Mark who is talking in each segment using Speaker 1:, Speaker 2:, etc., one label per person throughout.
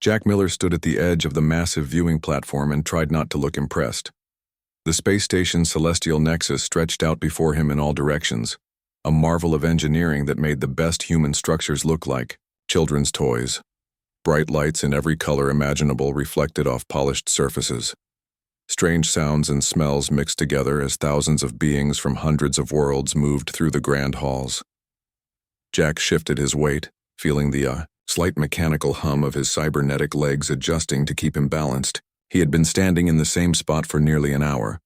Speaker 1: Jack Miller stood at the edge of the massive viewing platform and tried not to look impressed. The space station's celestial nexus stretched out before him in all directions, a marvel of engineering that made the best human structures look like children's toys. Bright lights in every color imaginable reflected off polished surfaces. Strange sounds and smells mixed together as thousands of beings from hundreds of worlds moved through the grand halls. Jack shifted his weight, feeling the slight mechanical hum of his cybernetic legs adjusting to keep him balanced. He had been standing in the same spot for nearly an hour,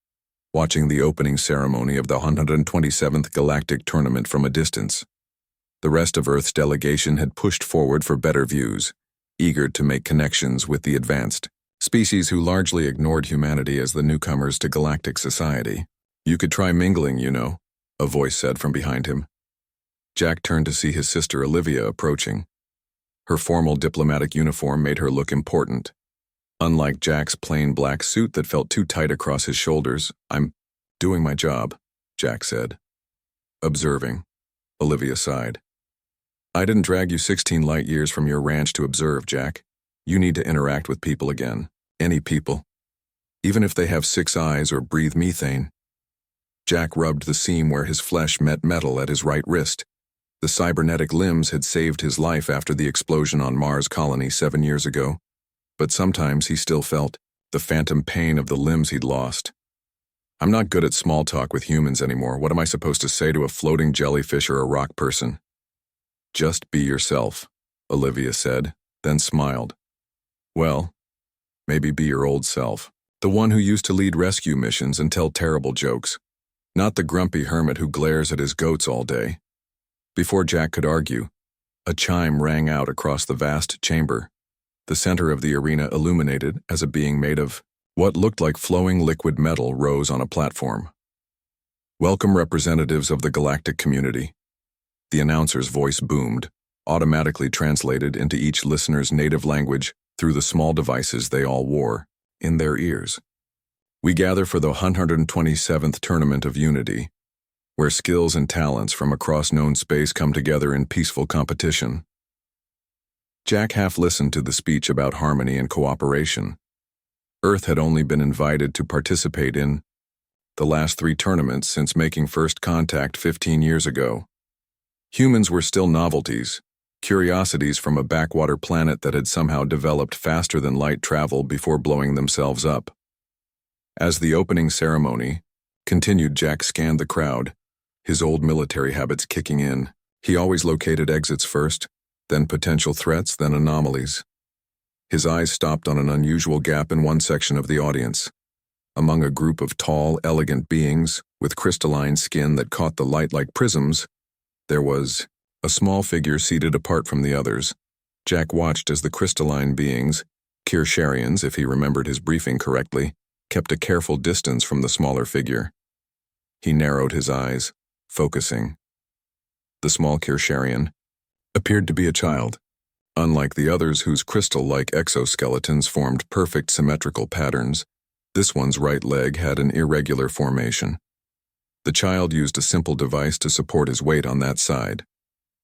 Speaker 1: watching the opening ceremony of the 127th Galactic Tournament from a distance. The rest of Earth's delegation had pushed forward for better views, eager to make connections with the advanced species who largely ignored humanity as the newcomers to galactic society. "You could try mingling, you know," a voice said from behind him. Jack turned to see his sister Olivia approaching. Her formal diplomatic uniform made her look important. Unlike Jack's plain black suit that felt too tight across his shoulders, "I'm doing my job," Jack said. "Observing," Olivia sighed. "I didn't drag you 16 light years from your ranch to observe, Jack. You need to interact with people again. Any people. Even if they have 6 eyes or breathe methane." Jack rubbed the seam where his flesh met metal at his right wrist. The cybernetic limbs had saved his life after the explosion on Mars colony 7 years ago, but sometimes he still felt the phantom pain of the limbs he'd lost. "I'm not good at small talk with humans anymore. What am I supposed to say to a floating jellyfish or a rock person?" "Just be yourself," Olivia said, then smiled. "Well, maybe be your old self. The one who used to lead rescue missions and tell terrible jokes. Not the grumpy hermit who glares at his goats all day." Before Jack could argue, a chime rang out across the vast chamber. The center of the arena illuminated as a being made of what looked like flowing liquid metal rose on a platform. "Welcome, representatives of the galactic community." The announcer's voice boomed, automatically translated into each listener's native language through the small devices they all wore in their ears. "We gather for the 127th Tournament of Unity, where skills and talents from across known space come together in peaceful competition." Jack half listened to the speech about harmony and cooperation. Earth had only been invited to participate in the last 3 tournaments since making first contact 15 years ago. Humans were still novelties, curiosities from a backwater planet that had somehow developed faster than light travel before blowing themselves up. As the opening ceremony continued, Jack scanned the crowd, his old military habits kicking in. He always located exits first, then potential threats, then anomalies. His eyes stopped on an unusual gap in one section of the audience. Among a group of tall, elegant beings with crystalline skin that caught the light like prisms, there was a small figure seated apart from the others. Jack watched as the crystalline beings, Kirsharians if he remembered his briefing correctly, kept a careful distance from the smaller figure. He narrowed his eyes, focusing. The small Kirsharian appeared to be a child. Unlike the others whose crystal-like exoskeletons formed perfect symmetrical patterns, this one's right leg had an irregular formation. The child used a simple device to support his weight on that side.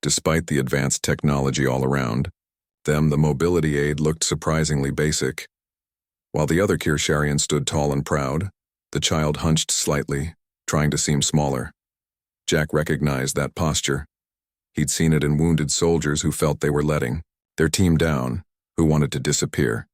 Speaker 1: Despite the advanced technology all around them, the mobility aid looked surprisingly basic. While the other Kirsharian stood tall and proud, the child hunched slightly, trying to seem smaller. Jack recognized that posture. He'd seen it in wounded soldiers who felt they were letting their team down, who wanted to disappear.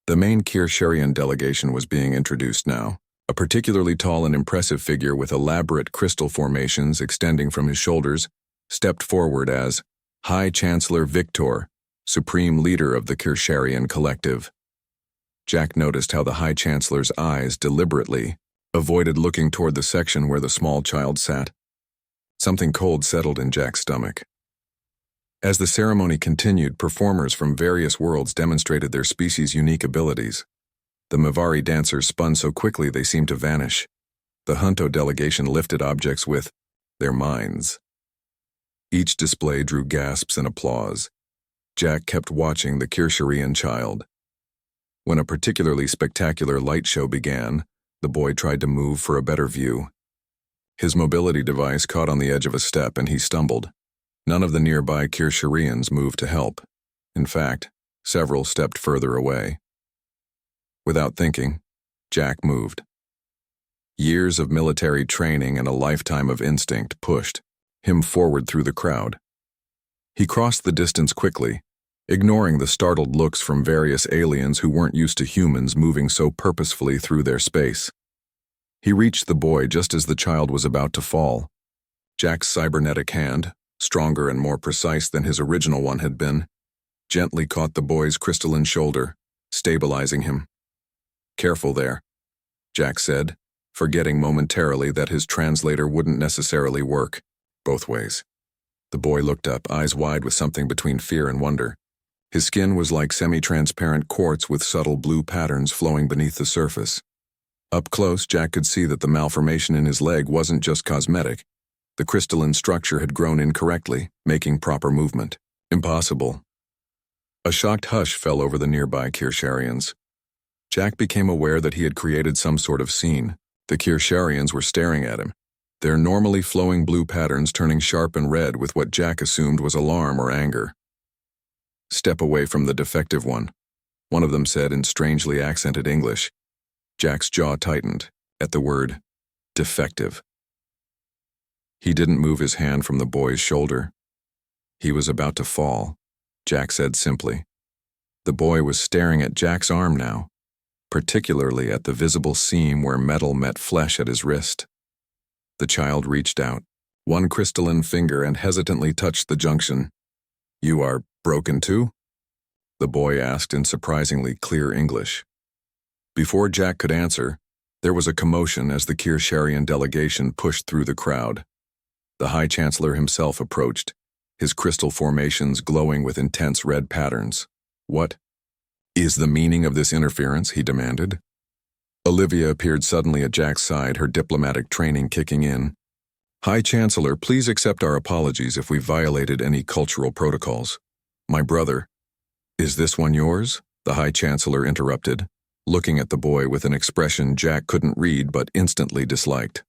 Speaker 1: The main Kirsharian delegation was being introduced now, a particularly tall and impressive figure with elaborate crystal formations extending from his shoulders, stepped forward as High Chancellor Victor, supreme leader of the Kirsharian collective. Jack noticed how the High Chancellor's eyes deliberately avoided looking toward the section where the small child sat. Something cold settled in Jack's stomach. As the ceremony continued, performers from various worlds demonstrated their species' unique abilities. The Mavari dancers spun so quickly they seemed to vanish. The Hunto delegation lifted objects with their minds. Each display drew gasps and applause. Jack kept watching the Kirsharian child. When a particularly spectacular light show began, the boy tried to move for a better view. His mobility device caught on the edge of a step and he stumbled. None of the nearby Kirsharians moved to help. In fact, Several stepped further away. Without thinking, Jack moved. Years of military training and a lifetime of instinct pushed him forward through the crowd. He crossed the distance quickly, ignoring the startled looks from various aliens who weren't used to humans moving so purposefully through their space. He reached the boy just as the child was about to fall. Jack's cybernetic hand, stronger and more precise than his original one had been, gently caught the boy's crystalline shoulder, stabilizing him. "Careful there," Jack said, forgetting momentarily that his translator wouldn't necessarily work both ways. The boy looked up, eyes wide with something between fear and wonder. His skin was like semi-transparent quartz with subtle blue patterns flowing beneath the surface. Up close, Jack could see that the malformation in his leg wasn't just cosmetic. The crystalline structure had grown incorrectly, making proper movement impossible. A shocked hush fell over the nearby Kirsharians. Jack became aware that he had created some sort of scene. The Kirsharians were staring at him, their normally flowing blue patterns turning sharp and red with what Jack assumed was alarm or anger. "Step away from the defective one," one of them said in strangely accented English. Jack's jaw tightened at the word defective. He didn't move his hand from the boy's shoulder. He was about to fall, Jack said simply. The boy was staring at Jack's arm now, particularly at the visible seam where metal met flesh at his wrist. The child reached out, one crystalline finger, and hesitantly touched the junction. "You are broken too?" the boy asked in surprisingly clear English. Before Jack could answer, there was a commotion as the Kirsharian delegation pushed through the crowd. The High Chancellor himself approached, his crystal formations glowing with intense red patterns. "What is the meaning of this interference?" he demanded. Olivia appeared suddenly at Jack's side, her diplomatic training kicking in. "High Chancellor, please accept our apologies if we violated any cultural protocols. My brother—" "Is this one yours?" the High Chancellor interrupted, looking at the boy with an expression Jack couldn't read but instantly disliked.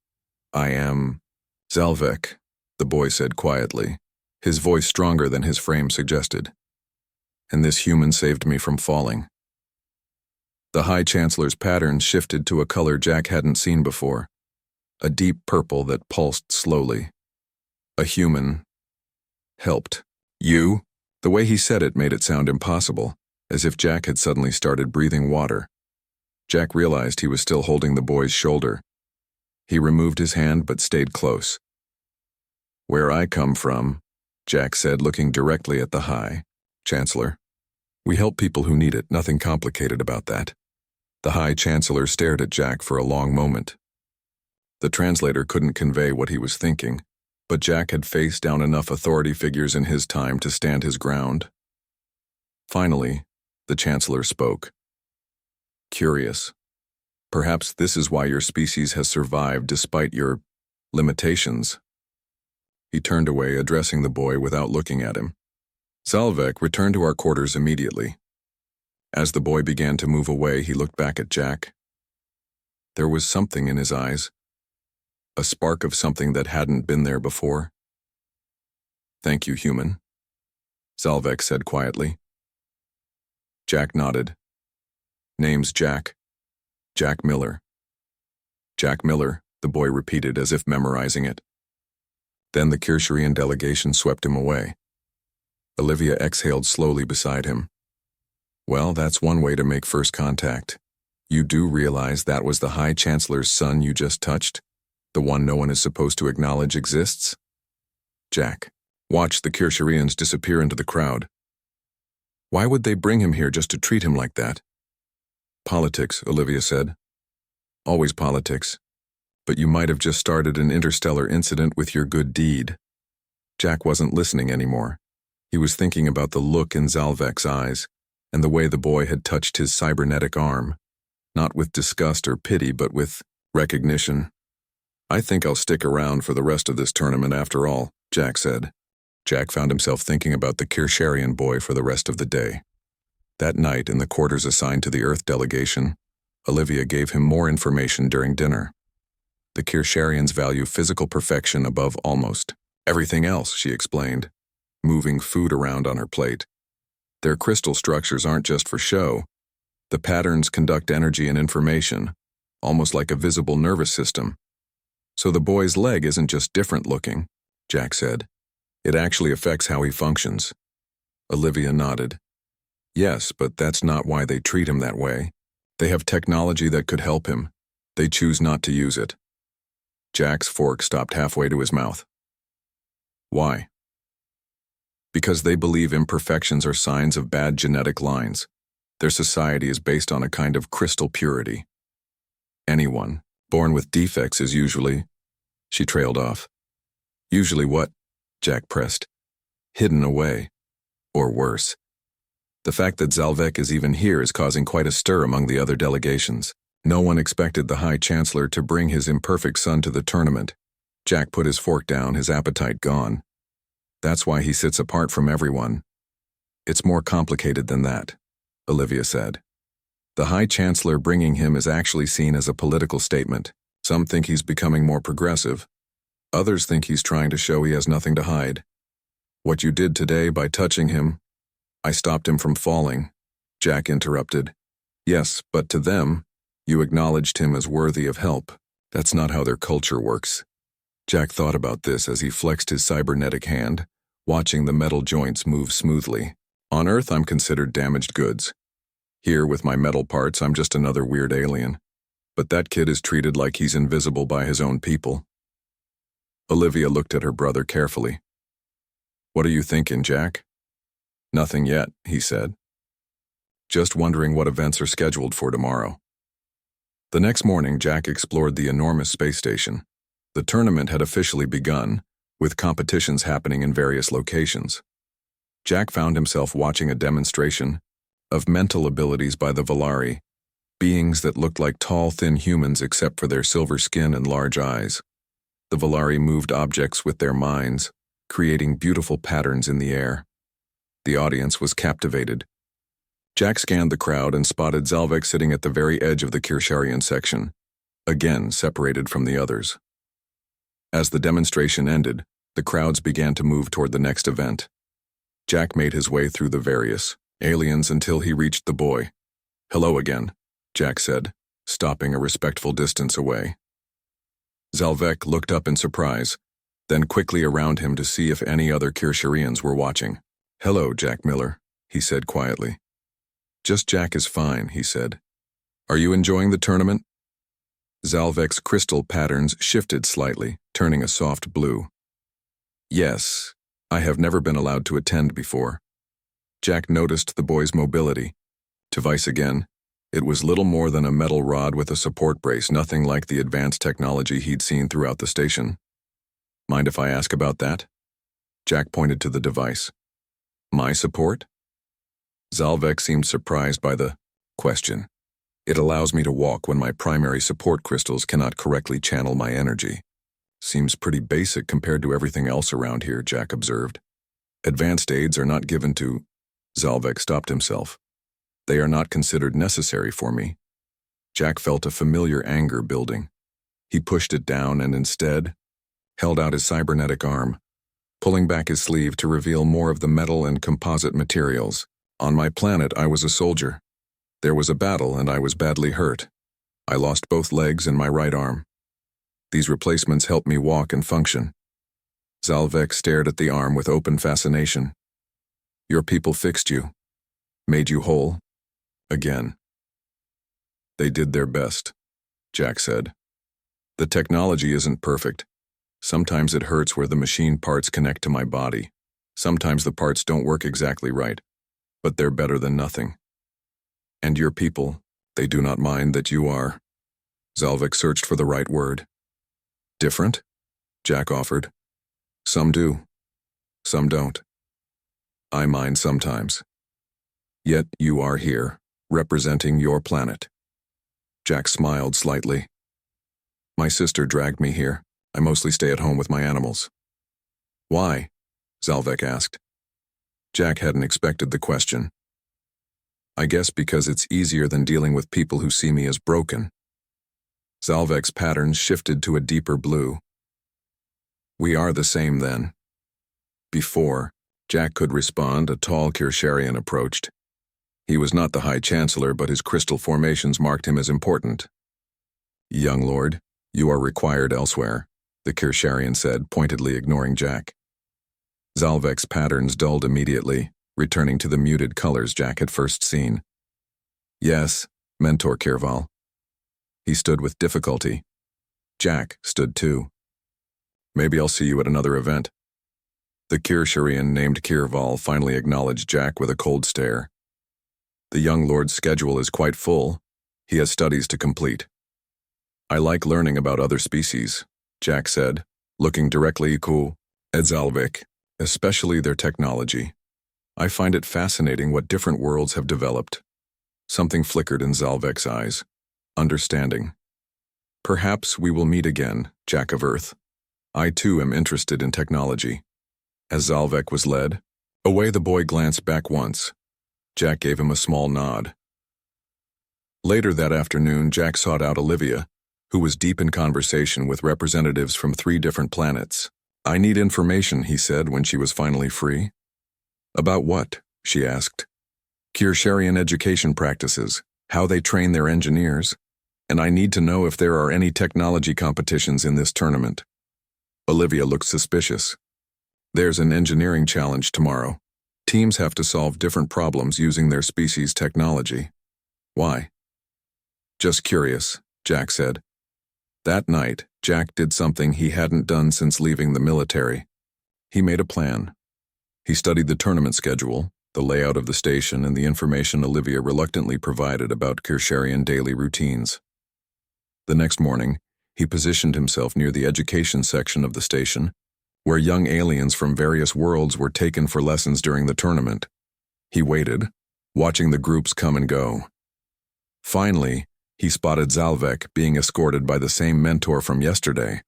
Speaker 1: "I am Zalvek," the boy said quietly, his voice stronger than his frame suggested. "And this human saved me from falling." The High Chancellor's pattern shifted to a color Jack hadn't seen before, a deep purple that pulsed slowly. "A human helped you?" The way he said it made it sound impossible, as if Jack had suddenly started breathing water. Jack realized he was still holding the boy's shoulder. He removed his hand but stayed close. "Where I come from," Jack said, looking directly at the High Chancellor, "we help people who need it, nothing complicated about that." The High Chancellor stared at Jack for a long moment. The translator couldn't convey what he was thinking, but Jack had faced down enough authority figures in his time to stand his ground. Finally, the Chancellor spoke. "Curious. Perhaps this is why your species has survived despite your limitations." He turned away, addressing the boy without looking at him. "Zalvek, return to our quarters immediately." As the boy began to move away, he looked back at Jack. There was something in his eyes, a spark of something that hadn't been there before. "Thank you, human," Zalvek said quietly. Jack nodded. "Name's Jack. Jack Miller." "Jack Miller," the boy repeated as if memorizing it. Then the Kirsharian delegation swept him away. Olivia exhaled slowly beside him. "Well, that's one way to make first contact. You do realize that was the High Chancellor's son you just touched? The one no one is supposed to acknowledge exists?" Jack watched the Kirsharians disappear into the crowd. "Why would they bring him here just to treat him like that?" "Politics," Olivia said. "Always politics. But you might have just started an interstellar incident with your good deed." Jack wasn't listening anymore. He was thinking about the look in Zalvek's eyes, and the way the boy had touched his cybernetic arm, not with disgust or pity, but with recognition. "I think I'll stick around for the rest of this tournament after all," Jack said. Jack found himself thinking about the Kirsharian boy for the rest of the day. That night, in the quarters assigned to the Earth delegation, Olivia gave him more information during dinner. The Kirsharians value physical perfection above almost everything else, she explained, moving food around on her plate. Their crystal structures aren't just for show. The patterns conduct energy and information, almost like a visible nervous system. So the boy's leg isn't just different looking, Jack said. It actually affects how he functions. Olivia nodded. Yes, but that's not why they treat him that way. They have technology that could help him. They choose not to use it. Jack's fork stopped halfway to his mouth. Why? Because they believe imperfections are signs of bad genetic lines. Their society is based on a kind of crystal purity. Anyone born with defects is usually... She trailed off. Usually what? Jack pressed. Hidden away. Or worse. The fact that Zalvek is even here is causing quite a stir among the other delegations. No one expected the High Chancellor to bring his imperfect son to the tournament. Jack put his fork down, his appetite gone. That's why he sits apart from everyone. It's more complicated than that, Olivia said. The High Chancellor bringing him is actually seen as a political statement. Some think he's becoming more progressive. Others think he's trying to show he has nothing to hide. What you did today by touching him, I stopped him from falling, Jack interrupted. Yes, but to them, you acknowledged him as worthy of help. That's not how their culture works. Jack thought about this as he flexed his cybernetic hand, watching the metal joints move smoothly. On Earth, I'm considered damaged goods. Here, with my metal parts, I'm just another weird alien. But that kid is treated like he's invisible by his own people. Olivia looked at her brother carefully. What are you thinking, Jack? Nothing yet, he said. Just wondering what events are scheduled for tomorrow. The next morning, Jack explored the enormous space station. The tournament had officially begun, with competitions happening in various locations. Jack found himself watching a demonstration of mental abilities by the Volari, beings that looked like tall, thin humans except for their silver skin and large eyes. The Volari moved objects with their minds, creating beautiful patterns in the air. The audience was captivated. Jack scanned the crowd and spotted Zalvek sitting at the very edge of the Kirsharian section, again separated from the others. As the demonstration ended, the crowds began to move toward the next event. Jack made his way through the various aliens until he reached the boy. Hello again, Jack said, stopping a respectful distance away. Zalvek looked up in surprise, then quickly around him to see if any other Kirsharians were watching. Hello, Jack Miller, he said quietly. Just Jack is fine, he said. Are you enjoying the tournament? Zalvek's crystal patterns shifted slightly, turning a soft blue. Yes, I have never been allowed to attend before. Jack noticed the boy's mobility. To Vice again, it was little more than a metal rod with a support brace, nothing like the advanced technology he'd seen throughout the station. Mind if I ask about that? Jack pointed to the device. My support? Zalvek seemed surprised by the question. It allows me to walk when my primary support crystals cannot correctly channel my energy. Seems pretty basic compared to everything else around here, Jack observed. Advanced aids are not given to... Zalvek stopped himself. They are not considered necessary for me. Jack felt a familiar anger building. He pushed it down and instead held out his cybernetic arm, pulling back his sleeve to reveal more of the metal and composite materials. On my planet, I was a soldier. There was a battle and I was badly hurt. I lost both legs and my right arm. These replacements helped me walk and function. Zalvek stared at the arm with open fascination. Your people fixed you, made you whole, again. They did their best, Jack said. The technology isn't perfect. Sometimes it hurts where the machine parts connect to my body. Sometimes the parts don't work exactly right, but they're better than nothing. And your people, they do not mind that you are... Zalvek searched for the right word. Different? Jack offered. Some do. Some don't. I mind sometimes. Yet you are here, representing your planet. Jack smiled slightly. My sister dragged me here. I mostly stay at home with my animals. Why? Zalvek asked. Jack hadn't expected the question. I guess because it's easier than dealing with people who see me as broken. Zalvek's patterns shifted to a deeper blue. We are the same then. Before, Jack could respond. A tall Kirsharian approached. He was not the High Chancellor, but his crystal formations marked him as important. "Young Lord, you are required elsewhere," the Kirsharian said, pointedly ignoring Jack. Zalvek's patterns dulled immediately, returning to the muted colors Jack had first seen. "Yes, Mentor Kirval." He stood with difficulty. Jack stood too. "Maybe I'll see you at another event." The Kirsharian named Kirval finally acknowledged Jack with a cold stare. "The young lord's schedule is quite full. He has studies to complete." "I like learning about other species," Jack said, looking directly at Zalvek, especially their technology. "I find it fascinating what different worlds have developed." Something flickered in Zalvek's eyes. Understanding. "Perhaps we will meet again, Jack of Earth. I too am interested in technology." As Zalvek was led away, the boy glanced back once. Jack gave him a small nod. Later that afternoon, Jack sought out Olivia, who was deep in conversation with representatives from 3 different planets. "I need information," he said when she was finally free. "About what?" she asked. "Kirsharian education practices, how they train their engineers, and I need to know if there are any technology competitions in this tournament." Olivia looked suspicious. "There's an engineering challenge tomorrow. Teams have to solve different problems using their species' technology." "Why?" "Just curious," Jack said. That night, Jack did something he hadn't done since leaving the military. He made a plan. He studied the tournament schedule, the layout of the station, and the information Olivia reluctantly provided about Kirsharian daily routines. The next morning, he positioned himself near the education section of the station, where young aliens from various worlds were taken for lessons during the tournament. He waited, watching the groups come and go. Finally, he spotted Zalvek being escorted by the same mentor from yesterday.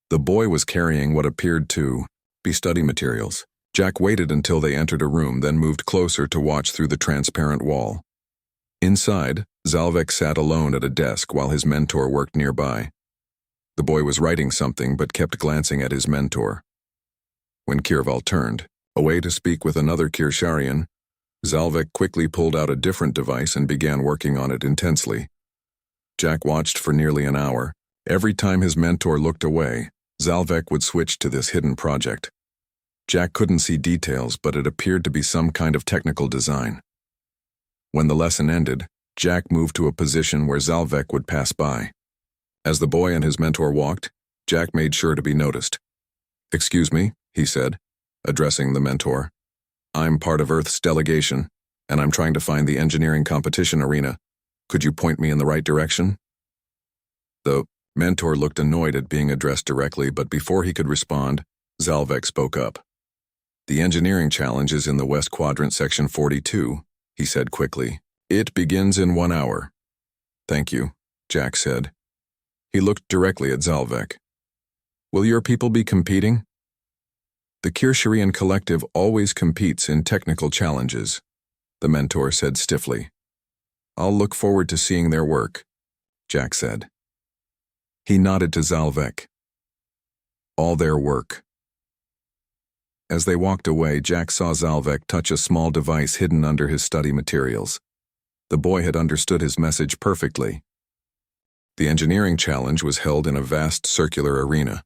Speaker 1: The boy was carrying what appeared to be study materials. Jack waited until they entered a room, then moved closer to watch through the transparent wall. Inside, Zalvek sat alone at a desk while his mentor worked nearby. The boy was writing something but kept glancing at his mentor. When Kirval turned away to speak with another Kirsharian, Zalvek quickly pulled out a different device and began working on it intensely. Jack watched for nearly an hour. Every time his mentor looked away, Zalvek would switch to this hidden project. Jack couldn't see details, but it appeared to be some kind of technical design. When the lesson ended, Jack moved to a position where Zalvek would pass by. As the boy and his mentor walked, Jack made sure to be noticed. "Excuse me," he said, addressing the mentor. "I'm part of Earth's delegation, and I'm trying to find the engineering competition arena. Could you point me in the right direction?" The mentor looked annoyed at being addressed directly, but before he could respond, Zalvek spoke up. "The engineering challenge is in the West Quadrant, Section 42, he said quickly. "It begins in 1 hour." "Thank you," Jack said. He looked directly at Zalvek. "Will your people be competing?" "The Kirsharian Collective always competes in technical challenges," the mentor said stiffly. "I'll look forward to seeing their work," Jack said. He nodded to Zalvek. "All their work." As they walked away, Jack saw Zalvek touch a small device hidden under his study materials. The boy had understood his message perfectly. The engineering challenge was held in a vast circular arena.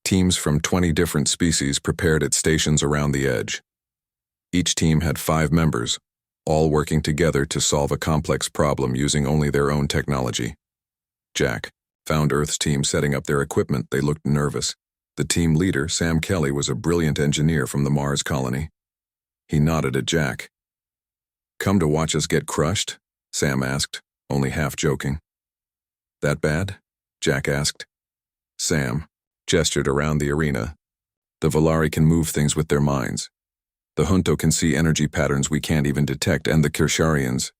Speaker 1: Teams from 20 different species prepared at stations around the edge. Each team had 5 members, all working together to solve a complex problem using only their own technology. Jack found Earth's team setting up their equipment. They looked nervous. The team leader, Sam Kelly, was a brilliant engineer from the Mars colony. He nodded at Jack. "Come to watch us get crushed?" Sam asked, only half joking. "That bad?" Jack asked. Sam gestured around the arena. "The Volari can move things with their minds. The Junto can see energy patterns we can't even detect, and the Kirsharians."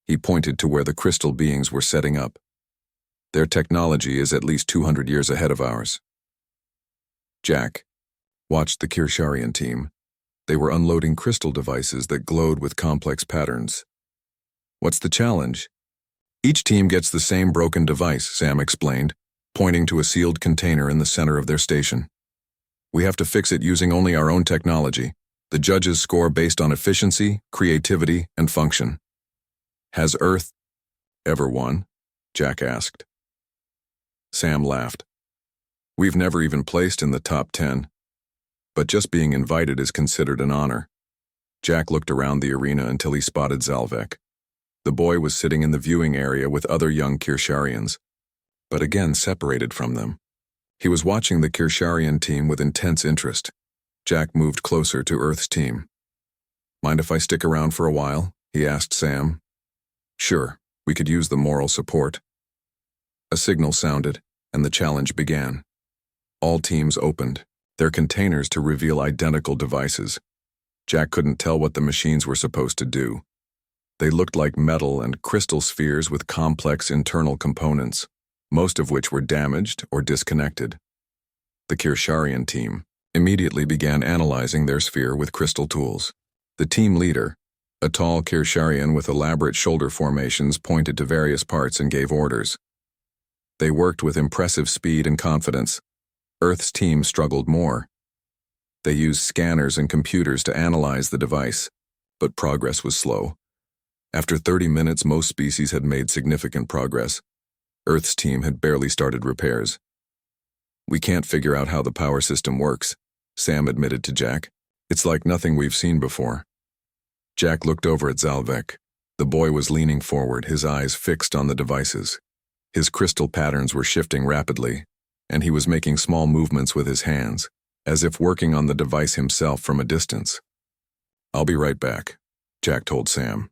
Speaker 1: He pointed to where the crystal beings were setting up. "Their technology is at least 200 years ahead of ours." Jack watched the Kirsharian team. They were unloading crystal devices that glowed with complex patterns. "What's the challenge?" "Each team gets the same broken device," Sam explained, pointing to a sealed container in the center of their station. "We have to fix it using only our own technology. The judges score based on efficiency, creativity, and function. Has Earth ever won? Jack asked. Sam laughed. We've never even placed in the top 10. But just being invited is considered an honor. Jack looked around the arena until he spotted Zalvek. The boy was sitting in the viewing area with other young Kirsharians, but again separated from them. He was watching the Kirsharian team with intense interest. Jack moved closer to Earth's team. Mind if I stick around for a while? He asked Sam. Sure, we could use the moral support. A signal sounded, and the challenge began. All teams opened, their containers to reveal identical devices. Jack couldn't tell what the machines were supposed to do. They looked like metal and crystal spheres with complex internal components, most of which were damaged or disconnected. The Kirsharian team immediately began analyzing their sphere with crystal tools. The team leader, a tall Kirsharian with elaborate shoulder formations, pointed to various parts and gave orders. They worked with impressive speed and confidence. Earth's team struggled more. They used scanners and computers to analyze the device, but progress was slow. After 30 minutes, most species had made significant progress. Earth's team had barely started repairs. We can't figure out how the power system works, Sam admitted to Jack. It's like nothing we've seen before. Jack looked over at Zalvek. The boy was leaning forward, his eyes fixed on the devices. His crystal patterns were shifting rapidly, and he was making small movements with his hands, as if working on the device himself from a distance. I'll be right back, Jack told Sam.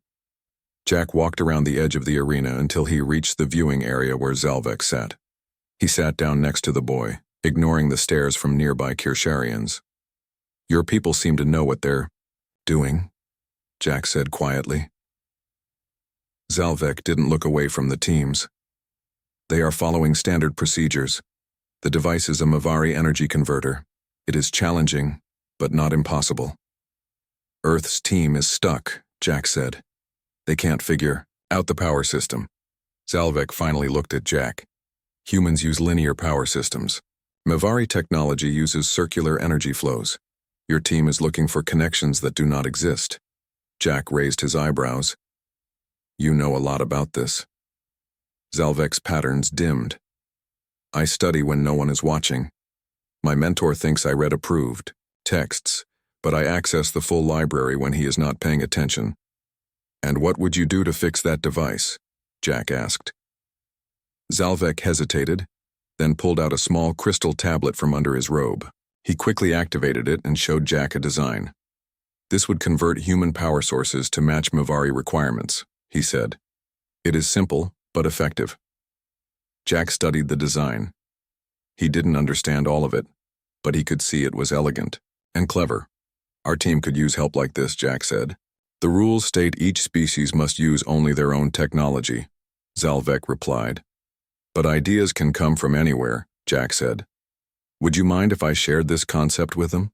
Speaker 1: Jack walked around the edge of the arena until he reached the viewing area where Zalvek sat. He sat down next to the boy, ignoring the stares from nearby Kirsharians. Your people seem to know what they're doing, Jack said quietly. Zalvek didn't look away from the teams. They are following standard procedures. The device is a Mavari energy converter. It is challenging, but not impossible. Earth's team is stuck, Jack said. They can't figure out the power system. Zalvek finally looked at Jack. Humans use linear power systems. Mavari technology uses circular energy flows. Your team is looking for connections that do not exist. Jack raised his eyebrows. You know a lot about this. Zalvek's patterns dimmed. I study when no one is watching. My mentor thinks I read approved texts, but I access the full library when he is not paying attention. And what would you do to fix that device? Jack asked. Zalvek hesitated, then pulled out a small crystal tablet from under his robe. He quickly activated it and showed Jack a design. This would convert human power sources to match Mavari requirements, he said. It is simple, but effective. Jack studied the design. He didn't understand all of it, but he could see it was elegant and clever. Our team could use help like this, Jack said. The rules state each species must use only their own technology, Zalvek replied. But ideas can come from anywhere, Jack said. Would you mind if I shared this concept with them?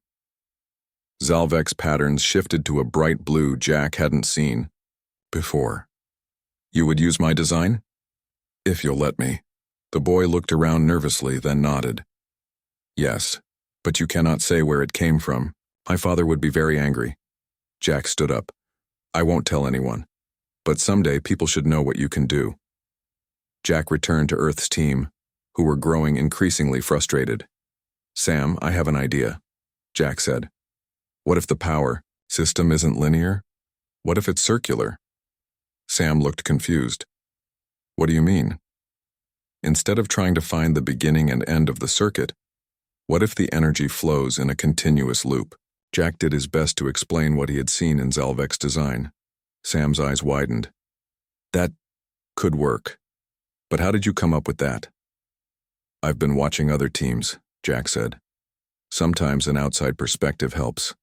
Speaker 1: Zalvek's patterns shifted to a bright blue Jack hadn't seen before. You would use my design? If you'll let me. The boy looked around nervously, then nodded. Yes, but you cannot say where it came from. My father would be very angry. Jack stood up. I won't tell anyone, but someday people should know what you can do. Jack returned to Earth's team, who were growing increasingly frustrated. Sam, I have an idea, Jack said. What if the power system isn't linear? What if it's circular? Sam looked confused. What do you mean? Instead of trying to find the beginning and end of the circuit, what if the energy flows in a continuous loop? Jack did his best to explain what he had seen in Zalvek's design. Sam's eyes widened. That could work. But how did you come up with that? I've been watching other teams, Jack said. Sometimes an outside perspective helps.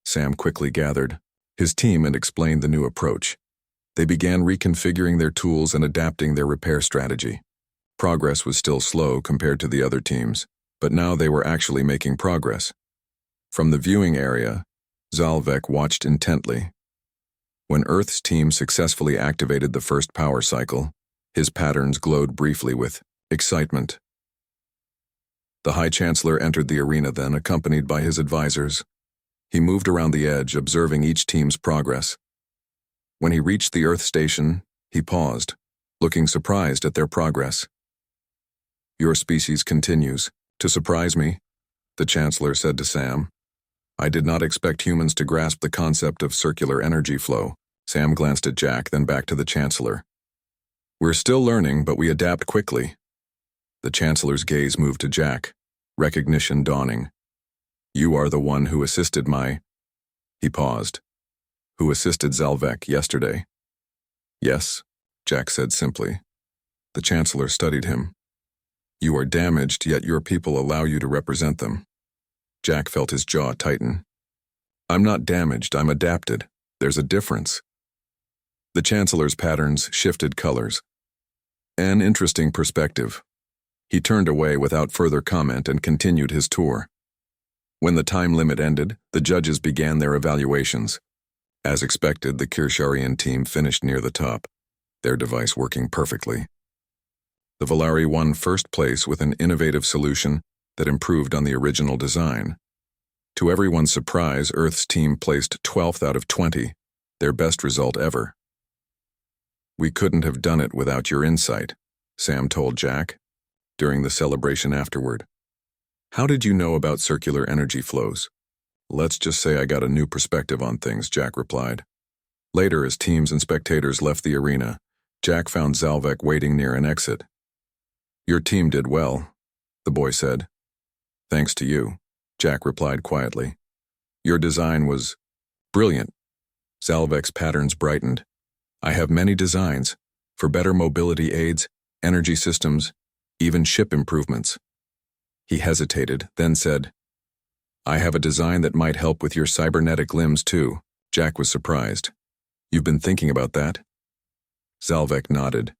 Speaker 1: Sam quickly gathered his team and explained the new approach. They began reconfiguring their tools and adapting their repair strategy. Progress was still slow compared to the other teams, but now they were actually making progress. From the viewing area, Zalvek watched intently. When Earth's team successfully activated the first power cycle, his patterns glowed briefly with excitement. The High Chancellor entered the arena then, accompanied by his advisors. He moved around the edge, observing each team's progress. When he reached the Earth station, he paused, looking surprised at their progress. "Your species continues to surprise me," the Chancellor said to Sam. "I did not expect humans to grasp the concept of circular energy flow." Sam glanced at Jack, then back to the Chancellor. "We're still learning, but we adapt quickly." The Chancellor's gaze moved to Jack, recognition dawning. "You are the one who assisted my—" He paused. "Who assisted Zalvek yesterday?" "Yes," Jack said simply. The Chancellor studied him. "You are damaged, yet your people allow you to represent them." Jack felt his jaw tighten. "I'm not damaged, I'm adapted. There's a difference." The Chancellor's patterns shifted colors. An interesting perspective. He turned away without further comment and continued his tour. When the time limit ended, the judges began their evaluations. As expected, the Kirsharian team finished near the top, their device working perfectly. The Volari won first place with an innovative solution that improved on the original design. To everyone's surprise, Earth's team placed 12th out of 20, their best result ever. "We couldn't have done it without your insight," Sam told Jack, during the celebration afterward. "How did you know about circular energy flows?" "Let's just say I got a new perspective on things," Jack replied. Later, as teams and spectators left the arena, Jack found Zalvek waiting near an exit. "Your team did well," the boy said. "Thanks to you," Jack replied quietly. "Your design was brilliant." Zalvek's patterns brightened. "I have many designs, for better mobility aids, energy systems, even ship improvements." He hesitated, then said, "I have a design that might help with your cybernetic limbs too." Jack was surprised. "You've been thinking about that?" Zalvek nodded.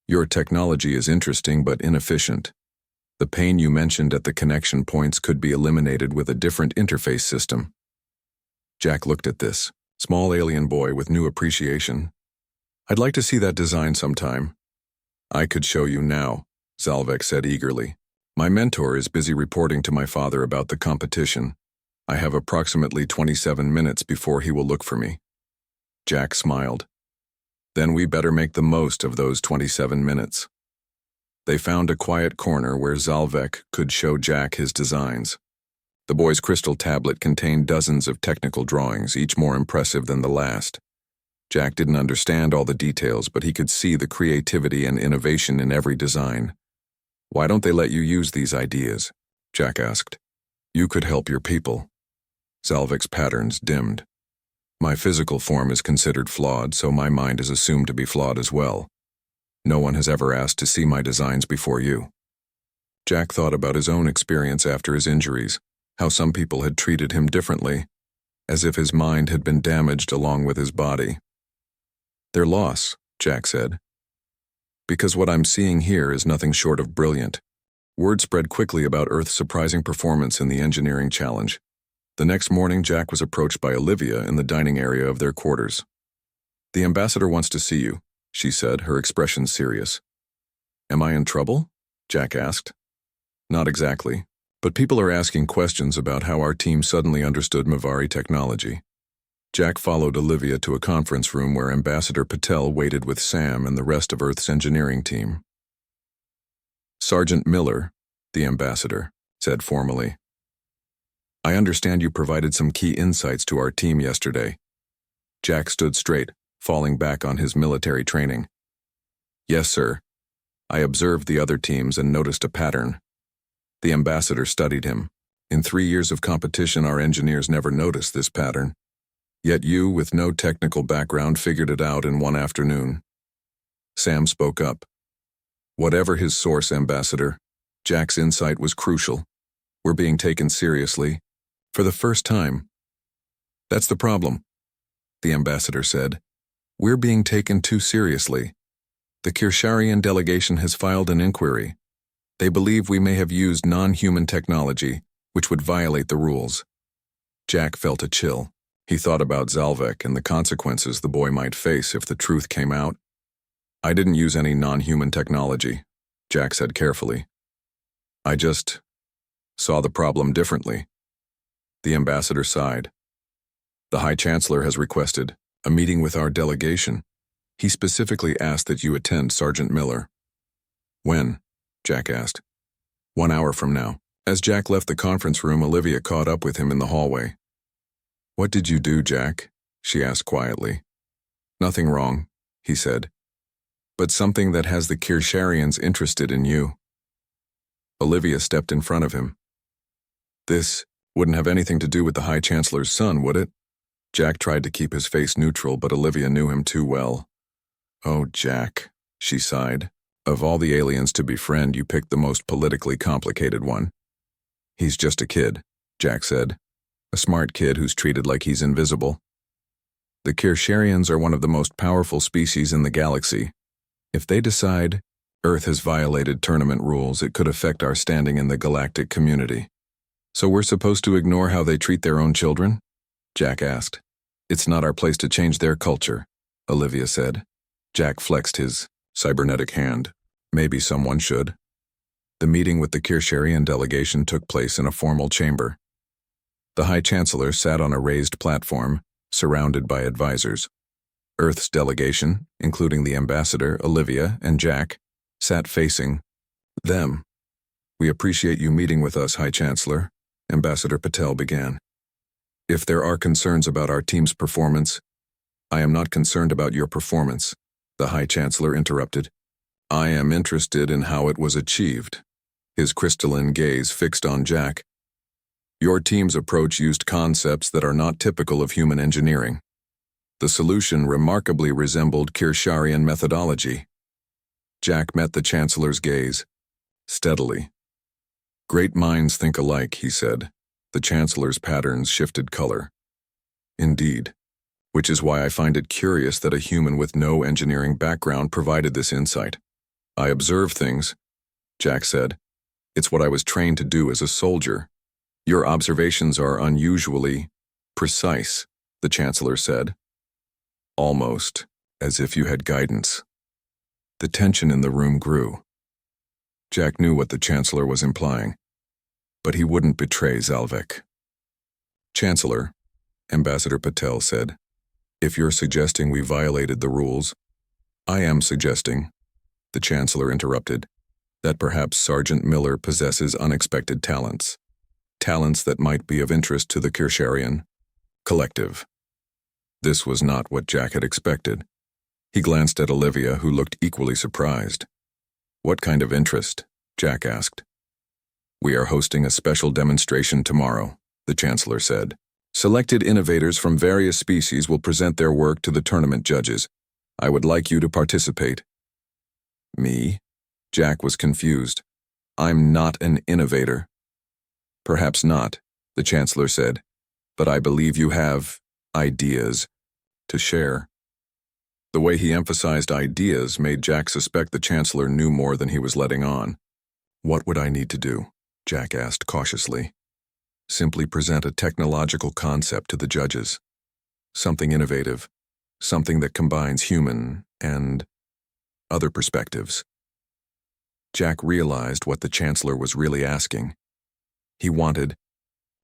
Speaker 1: "Your technology is interesting but inefficient. The pain you mentioned at the connection points could be eliminated with a different interface system." Jack looked at this small alien boy with new appreciation. "I'd like to see that design sometime." "I could show you now," Zalvek said eagerly. "My mentor is busy reporting to my father about the competition. I have approximately 27 minutes before he will look for me." Jack smiled. "Then we better make the most of those 27 minutes." They found a quiet corner where Zalvek could show Jack his designs. The boy's crystal tablet contained dozens of technical drawings, each more impressive than the last. Jack didn't understand all the details, but he could see the creativity and innovation in every design. "Why don't they let you use these ideas?" Jack asked. "You could help your people." Zalvek's patterns dimmed. "My physical form is considered flawed, so my mind is assumed to be flawed as well. No one has ever asked to see my designs before you." Jack thought about his own experience after his injuries, how some people had treated him differently, as if his mind had been damaged along with his body. "Their loss," Jack said. "Because what I'm seeing here is nothing short of brilliant." Word spread quickly about Earth's surprising performance in the engineering challenge. The next morning, Jack was approached by Olivia in the dining area of their quarters. "The ambassador wants to see you," she said, her expression serious. "Am I in trouble?" Jack asked. "Not exactly, but people are asking questions about how our team suddenly understood Mavari technology." Jack followed Olivia to a conference room where Ambassador Patel waited with Sam and the rest of Earth's engineering team. "Sergeant Miller," the ambassador said formally, "I understand you provided some key insights to our team yesterday." Jack stood straight, falling back on his military training. "Yes, sir. I observed the other teams and noticed a pattern." The ambassador studied him. "In 3 years of competition, our engineers never noticed this pattern. Yet you, with no technical background, figured it out in one afternoon." Sam spoke up. "Whatever his source, Ambassador, Jack's insight was crucial. We're being taken seriously, for the first time." "That's the problem," the ambassador said. "We're being taken too seriously. The Kirsharian delegation has filed an inquiry. They believe we may have used non-human technology, which would violate the rules." Jack felt a chill. He thought about Zalvek and the consequences the boy might face if the truth came out. "I didn't use any non-human technology," Jack said carefully. "I just saw the problem differently." The ambassador sighed. The High Chancellor has requested a meeting with our delegation. He specifically asked that you attend, Sergeant Miller. When? Jack asked. 1 hour from now. As Jack left the conference room, Olivia caught up with him in the hallway. What did you do, Jack? She asked quietly. Nothing wrong, he said. But something that has the Kirsharians interested in you. Olivia stepped in front of him. This wouldn't have anything to do with the High Chancellor's son, would it? Jack tried to keep his face neutral, but Olivia knew him too well. Oh, Jack, she sighed. Of all the aliens to befriend, you picked the most politically complicated one. He's just a kid, Jack said. A smart kid who's treated like he's invisible. The Kirsharians are one of the most powerful species in the galaxy. If they decide Earth has violated tournament rules, it could affect our standing in the galactic community. So we're supposed to ignore how they treat their own children? Jack asked. It's not our place to change their culture, Olivia said. Jack flexed his cybernetic hand. Maybe someone should. The meeting with the Kirsharian delegation took place in a formal chamber. The High Chancellor sat on a raised platform, surrounded by advisors. Earth's delegation, including the ambassador, Olivia, and Jack, sat facing them. We appreciate you meeting with us, High Chancellor, Ambassador Patel began. If there are concerns about our team's performance, I am not concerned about your performance, the High Chancellor interrupted. I am interested in how it was achieved. His crystalline gaze fixed on Jack. Your team's approach used concepts that are not typical of human engineering. The solution remarkably resembled Kirsharian methodology. Jack met the Chancellor's gaze, steadily. Great minds think alike, he said. The Chancellor's patterns shifted color. Indeed. Which is why I find it curious that a human with no engineering background provided this insight. I observe things, Jack said. It's what I was trained to do as a soldier. Your observations are unusually precise, the Chancellor said. Almost as if you had guidance. The tension in the room grew. Jack knew what the Chancellor was implying, but he wouldn't betray Zalvek. Chancellor, Ambassador Patel said, if you're suggesting we violated the rules, I am suggesting, the Chancellor interrupted, that perhaps Sergeant Miller possesses unexpected talents. Talents that might be of interest to the Kirsharian collective. This was not what Jack had expected. He glanced at Olivia, who looked equally surprised. What kind of interest? Jack asked. We are hosting a special demonstration tomorrow, the Chancellor said. Selected innovators from various species will present their work to the tournament judges. I would like you to participate. Me? Jack was confused. I'm not an innovator. Perhaps not, the Chancellor said, but I believe you have ideas to share. The way he emphasized ideas made Jack suspect the Chancellor knew more than he was letting on. What would I need to do? Jack asked cautiously. Simply present a technological concept to the judges. Something innovative, something that combines human and other perspectives. Jack realized what the Chancellor was really asking. He wanted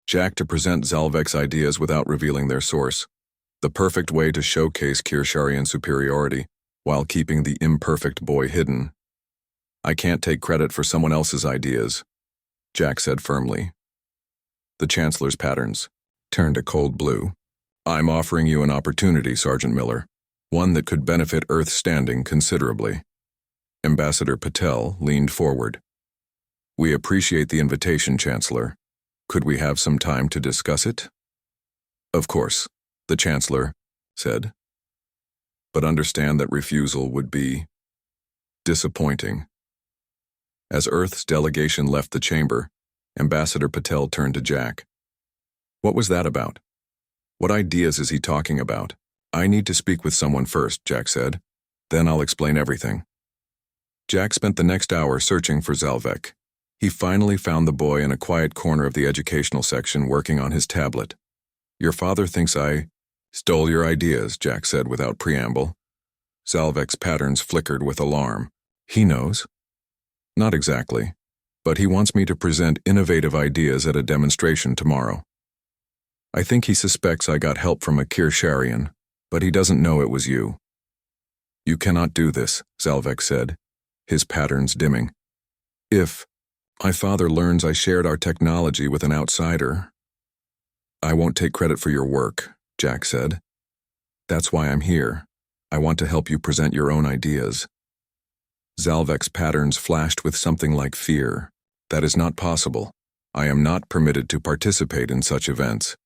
Speaker 1: Jack to present Zalvek's ideas without revealing their source. The perfect way to showcase Kirsharian superiority while keeping the imperfect boy hidden. I can't take credit for someone else's ideas, Jack said firmly. The Chancellor's patterns turned a cold blue. I'm offering you an opportunity, Sergeant Miller, one that could benefit Earth's standing considerably. Ambassador Patel leaned forward. We appreciate the invitation, Chancellor. Could we have some time to discuss it? Of course, the Chancellor said. But understand that refusal would be disappointing. As Earth's delegation left the chamber, Ambassador Patel turned to Jack. What was that about? What ideas is he talking about? I need to speak with someone first, Jack said. Then I'll explain everything. Jack spent the next hour searching for Zalvek. He finally found the boy in a quiet corner of the educational section working on his tablet. Your father thinks I stole your ideas, Jack said without preamble. Zalvek's patterns flickered with alarm. He knows? Not exactly, but he wants me to present innovative ideas at a demonstration tomorrow. I think he suspects I got help from a Kirsharian, but he doesn't know it was you." "You cannot do this," Zalvek said, his patterns dimming. "If my father learns I shared our technology with an outsider, I won't take credit for your work," Jack said. "That's why I'm here. I want to help you present your own ideas." Zalvek's patterns flashed with something like fear. "That is not possible. I am not permitted to participate in such events."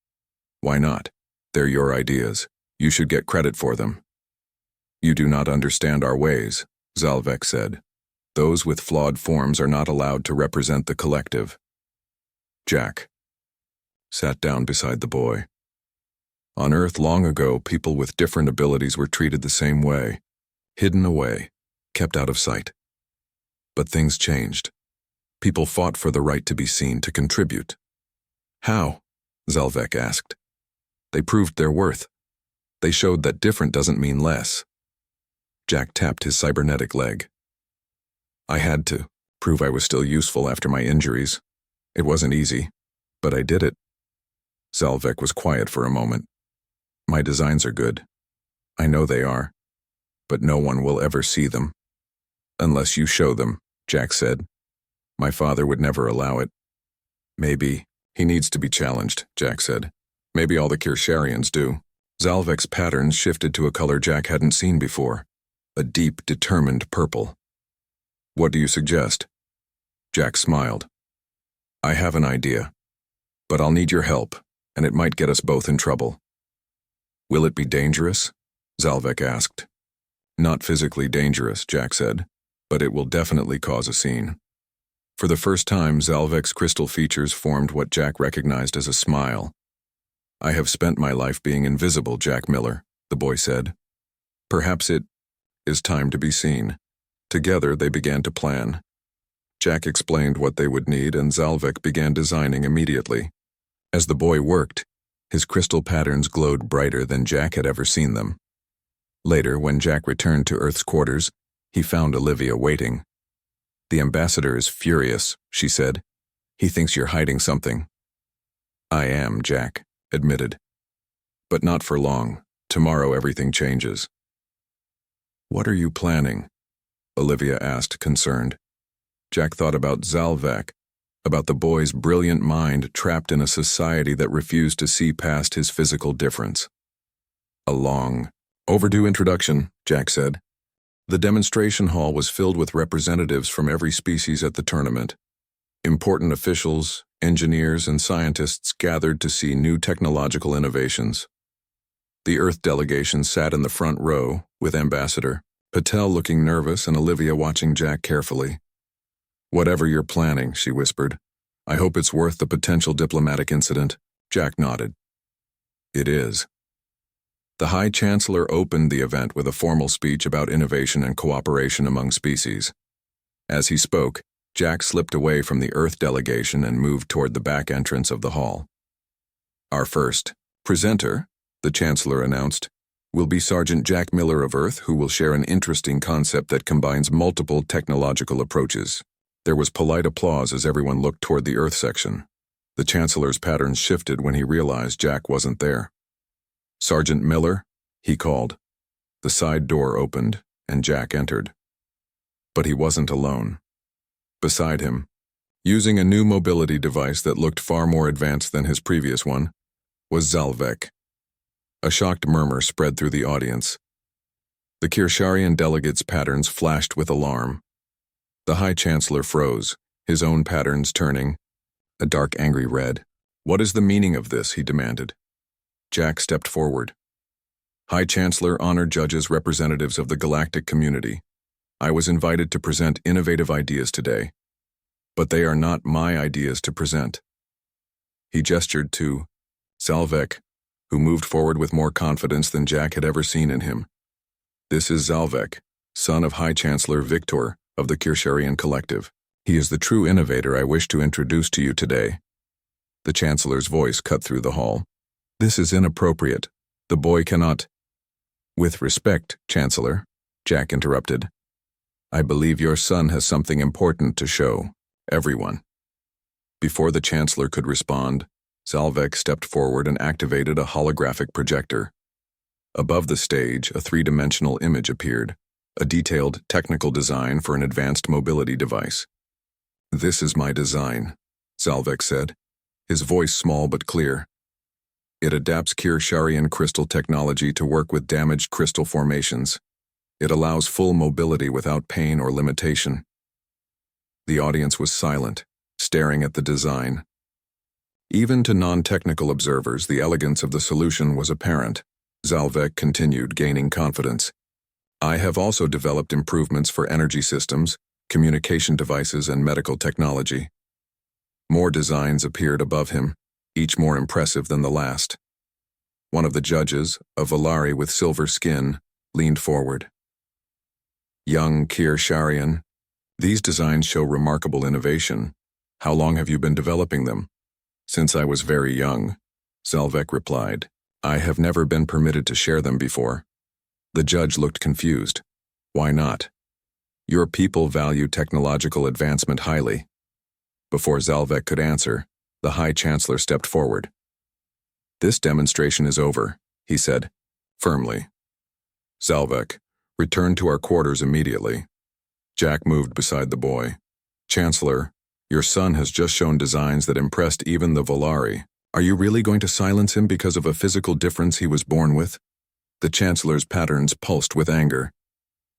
Speaker 1: "Why not? They're your ideas. You should get credit for them." "You do not understand our ways," Zalvek said. "Those with flawed forms are not allowed to represent the collective." Jack sat down beside the boy. On Earth long ago, people with different abilities were treated the same way, hidden away, kept out of sight. But things changed. People fought for the right to be seen, to contribute. "How?" Zalvek asked. "They proved their worth. They showed that different doesn't mean less." Jack tapped his cybernetic leg. "I had to prove I was still useful after my injuries. It wasn't easy, but I did it." Zalvek was quiet for a moment. "My designs are good. I know they are. But no one will ever see them. Unless you show them," Jack said. "My father would never allow it." "Maybe he needs to be challenged," Jack said. "Maybe all the Kirsharians do." Zalvek's patterns shifted to a color Jack hadn't seen before, a deep, determined purple. "What do you suggest?" Jack smiled. "I have an idea, but I'll need your help, and it might get us both in trouble." "Will it be dangerous?" Zalvek asked. "Not physically dangerous," Jack said, "but it will definitely cause a scene." For the first time, Zalvek's crystal features formed what Jack recognized as a smile. "I have spent my life being invisible, Jack Miller," the boy said. "Perhaps it is time to be seen." Together, they began to plan. Jack explained what they would need, and Zalvek began designing immediately. As the boy worked, his crystal patterns glowed brighter than Jack had ever seen them. Later, when Jack returned to Earth's quarters, he found Olivia waiting. "The ambassador is furious," she said. "He thinks you're hiding something." "I am," Jack admitted. "But not for long. Tomorrow everything changes." "What are you planning?" Olivia asked, concerned. Jack thought about Zalvek, about the boy's brilliant mind trapped in a society that refused to see past his physical difference. "A long, overdue introduction," Jack said. The demonstration hall was filled with representatives from every species at the tournament. Important officials, engineers, and scientists gathered to see new technological innovations. The Earth delegation sat in the front row, with Ambassador Patel looking nervous and Olivia watching Jack carefully. "Whatever you're planning," she whispered, "I hope it's worth the potential diplomatic incident." Jack nodded. "It is." The High Chancellor opened the event with a formal speech about innovation and cooperation among species. As he spoke, Jack slipped away from the Earth delegation and moved toward the back entrance of the hall. "Our first presenter," the Chancellor announced, "will be Sergeant Jack Miller of Earth, who will share an interesting concept that combines multiple technological approaches." There was polite applause as everyone looked toward the Earth section. The Chancellor's patterns shifted when he realized Jack wasn't there. "Sergeant Miller," he called. The side door opened, and Jack entered. But he wasn't alone. Beside him, using a new mobility device that looked far more advanced than his previous one, was Zalvek. A shocked murmur spread through the audience. The Kirsharian delegates' patterns flashed with alarm. The High Chancellor froze, his own patterns turning a dark, angry red. "What is the meaning of this?" he demanded. Jack stepped forward. "High Chancellor, honored judges, representatives of the galactic community. I was invited to present innovative ideas today, but they are not my ideas to present." He gestured to Zalvek, who moved forward with more confidence than Jack had ever seen in him. "This is Zalvek, son of High Chancellor Victor of the Kirsharian Collective. He is the true innovator I wish to introduce to you today." The Chancellor's voice cut through the hall. "This is inappropriate. The boy cannot—" "With respect, Chancellor," Jack interrupted. "I believe your son has something important to show everyone." Before the Chancellor could respond, Zalvek stepped forward and activated a holographic projector. Above the stage, a three-dimensional image appeared, a detailed technical design for an advanced mobility device. "This is my design," Zalvek said, his voice small but clear. "It adapts Kirsharian crystal technology to work with damaged crystal formations. It allows full mobility without pain or limitation." The audience was silent, staring at the design. Even to non-technical observers, the elegance of the solution was apparent. Zalvek continued, gaining confidence. "I have also developed improvements for energy systems, communication devices, and medical technology." More designs appeared above him, each more impressive than the last. One of the judges, a Valari with silver skin, leaned forward. "Young Kirsharian, these designs show remarkable innovation. How long have you been developing them?" "Since I was very young," Zalvek replied. "I have never been permitted to share them before." The judge looked confused. "Why not?" "Your people value technological advancement highly." Before Zalvek could answer, the High Chancellor stepped forward. "This demonstration is over," he said, firmly. "Zalvek, return to our quarters immediately." Jack moved beside the boy. "Chancellor, your son has just shown designs that impressed even the Valari. Are you really going to silence him because of a physical difference he was born with?" The Chancellor's patterns pulsed with anger.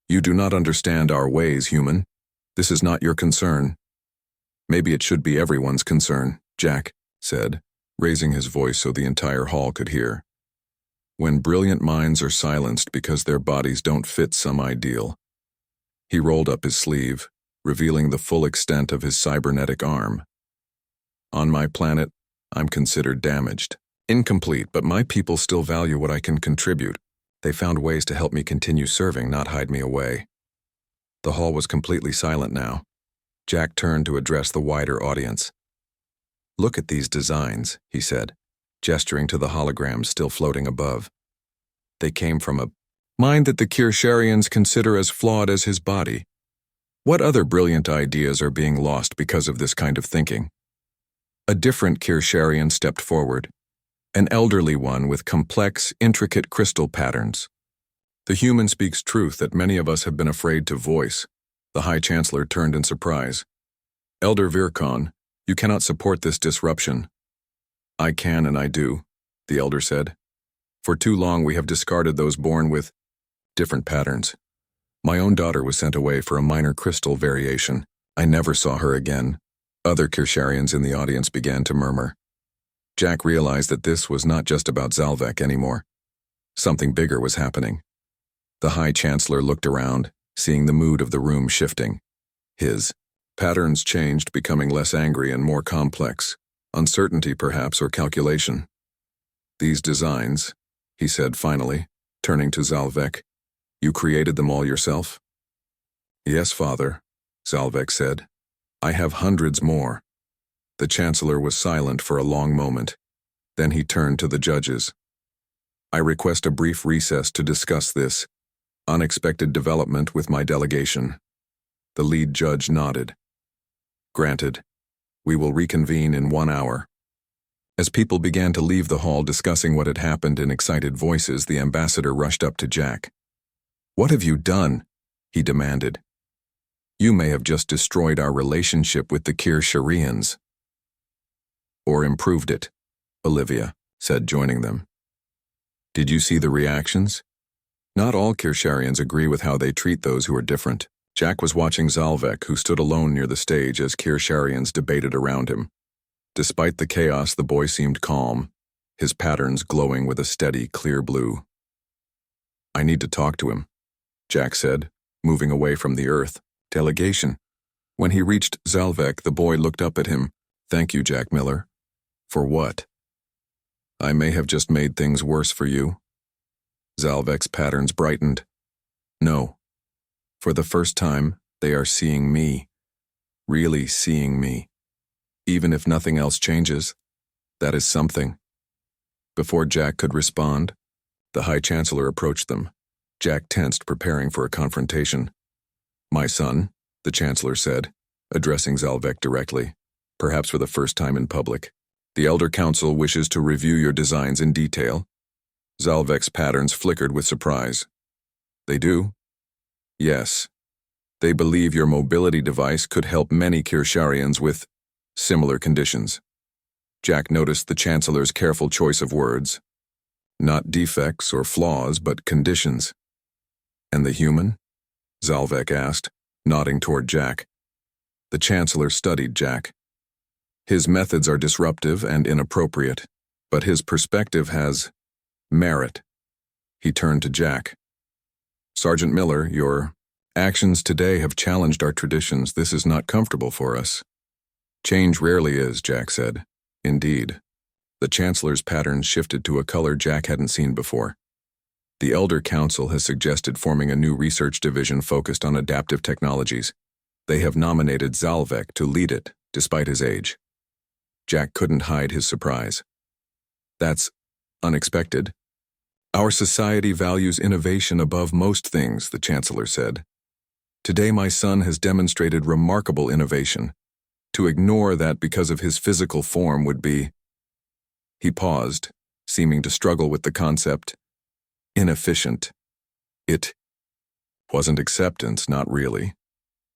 Speaker 1: "You do not understand our ways, human. This is not your concern." "Maybe it should be everyone's concern," Jack said, raising his voice so the entire hall could hear. "When brilliant minds are silenced because their bodies don't fit some ideal." He rolled up his sleeve, revealing the full extent of his cybernetic arm. "On my planet, I'm considered damaged. Incomplete, but my people still value what I can contribute. They found ways to help me continue serving, not hide me away." The hall was completely silent now. Jack turned to address the wider audience. "Look at these designs," he said, gesturing to the holograms still floating above. "They came from a mind that the Kirsharians consider as flawed as his body. What other brilliant ideas are being lost because of this kind of thinking?" A different Kirsharian stepped forward, an elderly one with complex, intricate crystal patterns. "The human speaks truth that many of us have been afraid to voice." The High Chancellor turned in surprise. "Elder Virkon, you cannot support this disruption." "I can and I do," the elder said. "For too long we have discarded those born with different patterns. My own daughter was sent away for a minor crystal variation. I never saw her again." Other Kirsharians in the audience began to murmur. Jack realized that this was not just about Zalvek anymore. Something bigger was happening. The High Chancellor looked around, seeing the mood of the room shifting. His patterns changed, becoming less angry and more complex. Uncertainty, perhaps, or calculation. "These designs," he said finally, turning to Zalvek. "You created them all yourself?" "Yes, Father," Zalvek said. "I have hundreds more." The Chancellor was silent for a long moment. Then he turned to the judges. "I request a brief recess to discuss this unexpected development with my delegation." The lead judge nodded. "Granted. We will reconvene in 1 hour." As people began to leave the hall discussing what had happened in excited voices, the ambassador rushed up to Jack. "What have you done?" he demanded. "You may have just destroyed our relationship with the Kirsharians." "Or improved it," Olivia said, joining them. "Did you see the reactions? Not all Kirsharians agree with how they treat those who are different." Jack was watching Zalvek, who stood alone near the stage as Kirsharians debated around him. Despite the chaos, the boy seemed calm, his patterns glowing with a steady, clear blue. "I need to talk to him," Jack said, moving away from the Earth delegation. When he reached Zalvek, the boy looked up at him. "Thank you, Jack Miller." "For what?" "I may have just made things worse for you." Zalvek's patterns brightened. "No. For the first time, they are seeing me. Really seeing me. Even if nothing else changes, that is something." Before Jack could respond, the High Chancellor approached them. Jack tensed, preparing for a confrontation. "My son," the Chancellor said, addressing Zalvek directly, perhaps for the first time in public. The Elder Council wishes to review your designs in detail. Zalvek's patterns flickered with surprise. They do? Yes. They believe your mobility device could help many Kirsharians with similar conditions. Jack noticed the Chancellor's careful choice of words. Not defects or flaws, but conditions. And the human? Zalvek asked, nodding toward Jack. The Chancellor studied Jack. His methods are disruptive and inappropriate, but his perspective has merit. He turned to Jack. Sergeant Miller, your actions today have challenged our traditions. This is not comfortable for us. Change rarely is, Jack said. Indeed. The Chancellor's patterns shifted to a color Jack hadn't seen before. The Elder Council has suggested forming a new research division focused on adaptive technologies. They have nominated Zalvek to lead it, despite his age. Jack couldn't hide his surprise. That's unexpected. Our society values innovation above most things, the Chancellor said. Today my son has demonstrated remarkable innovation. To ignore that because of his physical form would be... He paused, seeming to struggle with the concept. Inefficient. It wasn't acceptance, not really,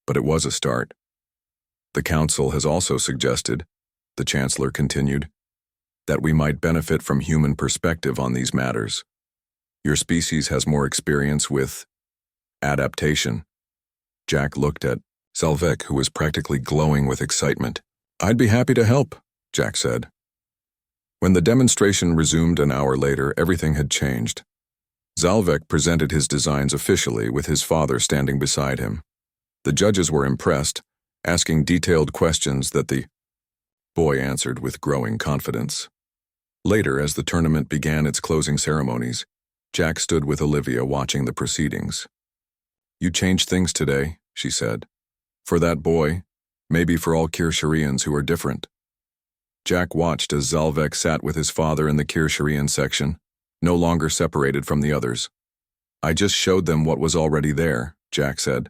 Speaker 1: but it was a start. The Council has also suggested, the Chancellor continued, that we might benefit from human perspective on these matters. Your species has more experience with adaptation. Jack looked at Zalvek, who was practically glowing with excitement. I'd be happy to help, Jack said. When the demonstration resumed an hour later, everything had changed. Zalvek presented his designs officially with his father standing beside him. The judges were impressed, asking detailed questions that the boy answered with growing confidence. Later, as the tournament began its closing ceremonies, Jack stood with Olivia watching the proceedings. You changed things today, she said. For that boy, maybe for all Kirsharians who are different. Jack watched as Zalvek sat with his father in the Kirsharian section, no longer separated from the others. I just showed them what was already there, Jack said.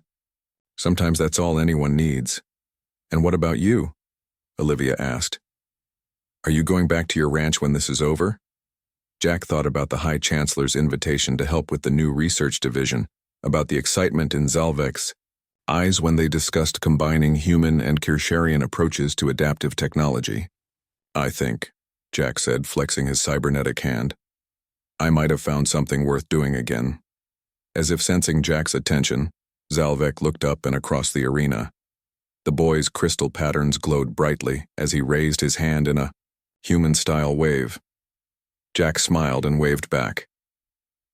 Speaker 1: Sometimes that's all anyone needs. And what about you? Olivia asked. Are you going back to your ranch when this is over? Jack thought about the High Chancellor's invitation to help with the new research division, about the excitement in Zalvek's eyes when they discussed combining human and Kirsharian approaches to adaptive technology. I think, Jack said, flexing his cybernetic hand. I might have found something worth doing again. As if sensing Jack's attention, Zalvek looked up and across the arena. The boy's crystal patterns glowed brightly as he raised his hand in a human-style wave. Jack smiled and waved back.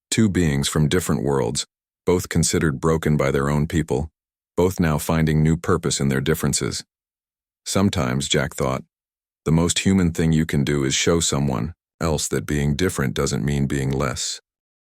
Speaker 1: Two beings from different worlds, both considered broken by their own people, both now finding new purpose in their differences. Sometimes, Jack thought, the most human thing you can do is show someone else that being different doesn't mean being less.